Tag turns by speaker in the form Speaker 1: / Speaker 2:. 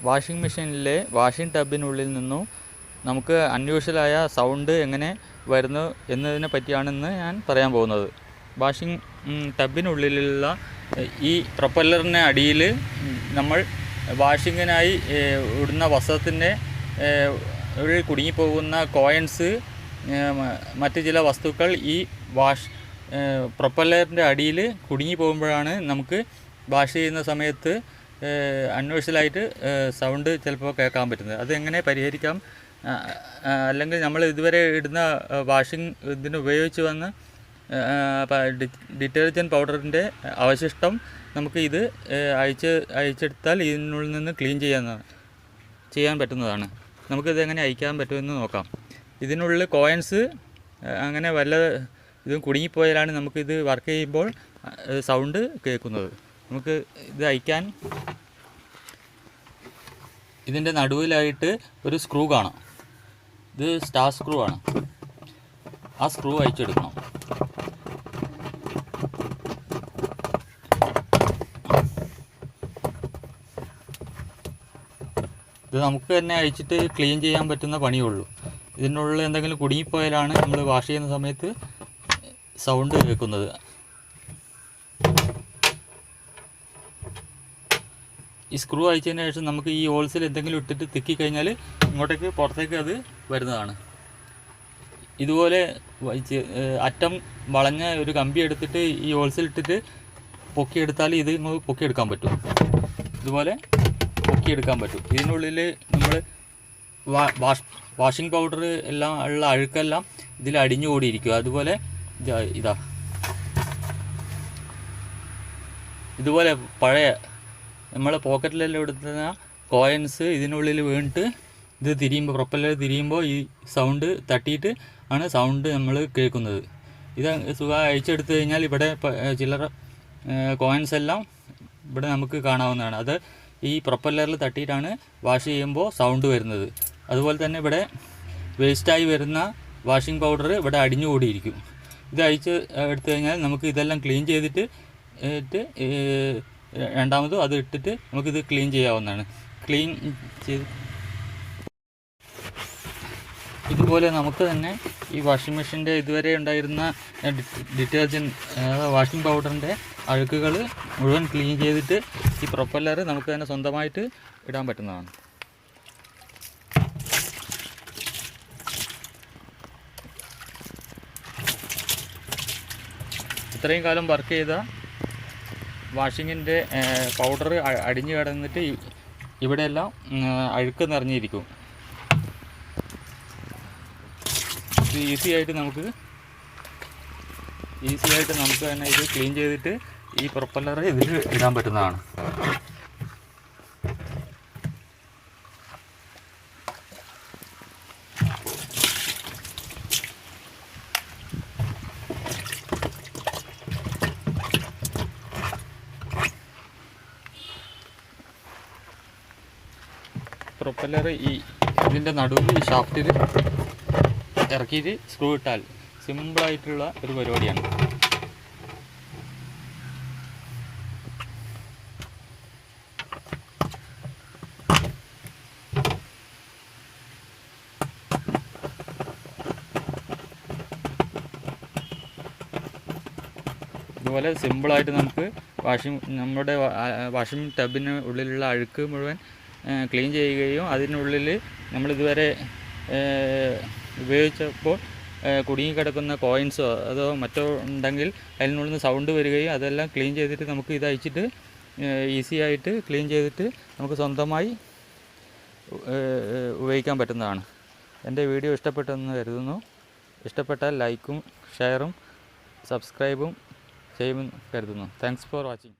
Speaker 1: Washing മെഷീനിലെ washing ടബിനുള്ളിൽ നിന്നും നമുക്ക് അൺയൂഷ്വലായ sound എങ്ങനെ വരുന്നു എന്നതിനെ പറ്റിയാണെന്ന് ഞാൻ പറയാൻ പോകുന്നത്. വാഷിംഗ് ടബിനുള്ളിലുള്ള ഈ പ്രൊപ്പല്ലറിൻ്റെ അടിയിൽ നമ്മൾ വാഷിങ്ങിനായി ഇടുന്ന വസ്ത്രത്തിൻ്റെ ഉള്ളിൽ കുടുങ്ങിപ്പോകുന്ന കോയിൻസ്, മറ്റ് ചില വസ്തുക്കൾ ഈ പ്രൊപ്പല്ലറിൻ്റെ അടിയിൽ കുടുങ്ങി പോകുമ്പോഴാണ് നമുക്ക് വാഷ് ചെയ്യുന്ന സമയത്ത് അൺയൂഷ്വലായിട്ട് സൗണ്ട് ചിലപ്പോൾ കേൾക്കാൻ പറ്റുന്നത്. അതെങ്ങനെ പരിഹരിക്കാം, അല്ലെങ്കിൽ നമ്മൾ ഇതുവരെ ഇടുന്ന വാഷിംഗ് ഇതിന് ഉപയോഗിച്ച് വന്ന ഡിറ്റർജൻറ്റ് പൗഡറിൻ്റെ അവശിഷ്ടം നമുക്ക് ഇത് അയച്ചെടുത്താൽ ഇതിനുള്ളിൽ നിന്ന് ക്ലീൻ ചെയ്യാൻ പറ്റുന്നതാണ്. നമുക്കിതെങ്ങനെ അയക്കാൻ പറ്റുമെന്ന് നോക്കാം. ഇതിനുള്ളിൽ കോയിൻസ് അങ്ങനെ വല്ല ഇതും കുടുങ്ങിപ്പോയാലാണ് നമുക്കിത് വർക്ക് ചെയ്യുമ്പോൾ സൗണ്ട് കേൾക്കുന്നത്. നമുക്ക് ഇത് അയക്കാൻ ഇതിൻ്റെ നടുവിലായിട്ട് ഒരു സ്ക്രൂ കാണാം. ഇത് സ്റ്റാർ സ്ക്രൂ ആണ്. ആ സ്ക്രൂ അയച്ചെടുക്കണം. ഇത് നമുക്ക് തന്നെ അയച്ചിട്ട് ക്ലീൻ ചെയ്യാൻ പറ്റുന്ന പണിയുള്ളൂ. ഇതിനുള്ളിൽ എന്തെങ്കിലും കുടുങ്ങിപ്പോയാലാണ് നമ്മൾ വാഷ് ചെയ്യുന്ന സമയത്ത് സൗണ്ട് കേൾക്കുന്നത്. ഈ സ്ക്രൂ അയച്ചതിന് ശേഷം നമുക്ക് ഈ ഹോൾസിൽ എന്തെങ്കിലും ഇട്ടിട്ട് തിക്കിക്കഴിഞ്ഞാൽ ഇങ്ങോട്ടേക്ക് പുറത്തേക്ക് അത് വരുന്നതാണ്. ഇതുപോലെ അറ്റം വളഞ്ഞ ഒരു കമ്പി എടുത്തിട്ട് ഈ ഹോൾസിൽ ഇട്ടിട്ട് പൊക്കിയെടുത്താൽ ഇത് പൊക്കിയെടുക്കാൻ പറ്റും. ഇതുപോലെ പൊക്കിയെടുക്കാൻ പറ്റും. ഇതിനുള്ളിൽ നമ്മൾ വാഷിംഗ് പൗഡർ എല്ലാം ഉള്ള അഴുക്കെല്ലാം ഇതിൽ അടിഞ്ഞു കൂടിയിരിക്കും. അതുപോലെ ഇതുപോലെ പഴയ നമ്മൾ പോക്കറ്റിലെല്ലാം എടുത്തുന്ന കോയിൻസ് ഇതിനുള്ളിൽ വീണിട്ട് ഇത് തിരിയുമ്പോൾ, പ്രൊപ്പല്ലർ തിരിയുമ്പോൾ ഈ സൗണ്ട് തട്ടിയിട്ട് ആണ് സൗണ്ട് നമ്മൾ കേൾക്കുന്നത്. ഇത് സുഖം അയച്ചെടുത്തു കഴിഞ്ഞാൽ ഇവിടെ ചില്ലറ കോയിൻസ് എല്ലാം ഇവിടെ നമുക്ക് കാണാവുന്നതാണ്. അത് ഈ പ്രൊപ്പല്ലറിൽ തട്ടിയിട്ടാണ് വാഷ് ചെയ്യുമ്പോൾ സൗണ്ട് വരുന്നത്. അതുപോലെ തന്നെ ഇവിടെ വേസ്റ്റായി വരുന്ന വാഷിംഗ് പൗഡർ ഇവിടെ അടിഞ്ഞു കൂടിയിരിക്കും. ഇത് അയച്ച് എടുത്തു കഴിഞ്ഞാൽ നമുക്ക് ഇതെല്ലാം ക്ലീൻ ചെയ്തിട്ട് രണ്ടാമതും അത് ഇട്ടിട്ട് നമുക്കിത് ക്ലീൻ ചെയ്യാവുന്നതാണ്. ക്ലീൻ ചെയ്ത് ഇതുപോലെ നമുക്ക് തന്നെ ഈ വാഷിംഗ് മെഷീൻ്റെ ഇതുവരെ ഉണ്ടായിരുന്ന ഡിറ്റർജൻറ്റ് വാഷിംഗ് പൗഡറിൻ്റെ അഴുക്കുകൾ മുഴുവൻ ക്ലീൻ ചെയ്തിട്ട് ഈ പ്രൊപ്പല്ലർ നമുക്ക് തന്നെ സ്വന്തമായിട്ട് ഇടാൻ പറ്റുന്നതാണ്. ഇത്രയും കാലം വർക്ക് ചെയ്ത വാഷിങ്ങിൻ്റെ പൗഡർ അടിഞ്ഞു കിടന്നിട്ട് ഇവിടെയെല്ലാം അഴുക്ക് നിറഞ്ഞിരിക്കും. ഇത് ഈസിയായിട്ട് നമുക്ക് തന്നെ ഇത് ക്ലീൻ ചെയ്തിട്ട് ഈ പ്രൊപ്പല്ലർ ഇതിൽ ഇടാൻ പറ്റുന്നതാണ്. പ്രൊപ്പല്ലർ ഇതിൻ്റെ നടുവിൽ ഈ ഷാഫ്റ്റിൽ ഇറക്കിയിട്ട് സ്ക്രൂ ഇട്ടാൽ സിമ്പിളായിട്ടുള്ള ഒരു പരിപാടിയാണ്. ഇതുപോലെ സിമ്പിളായിട്ട് നമുക്ക് നമ്മുടെ വാഷിംഗ് ടബിന് ഉള്ളിലുള്ള അഴുക്ക് മുഴുവൻ ക്ലീൻ ചെയ്യുകയും അതിനുള്ളിൽ നമ്മളിതുവരെ ഉപയോഗിച്ചപ്പോൾ കുടുങ്ങിക്കിടക്കുന്ന കോയിൻസോ അതോ മറ്റോ ഉണ്ടെങ്കിൽ അതിനുള്ളിൽ നിന്ന് സൗണ്ട് വരികയും അതെല്ലാം ക്ലീൻ ചെയ്തിട്ട് നമുക്ക് ഇത് അയച്ചിട്ട് ഈസി ആയിട്ട് ക്ലീൻ ചെയ്തിട്ട് നമുക്ക് സ്വന്തമായി ഉപയോഗിക്കാൻ പറ്റുന്നതാണ്. എൻ്റെ വീഡിയോ ഇഷ്ടപ്പെട്ടെന്ന് കരുതുന്നു. ഇഷ്ടപ്പെട്ടാൽ ലൈക്കും ഷെയറും സബ്സ്ക്രൈബും ചെയ്യുമെന്ന് കരുതുന്നു. Thanks for watching.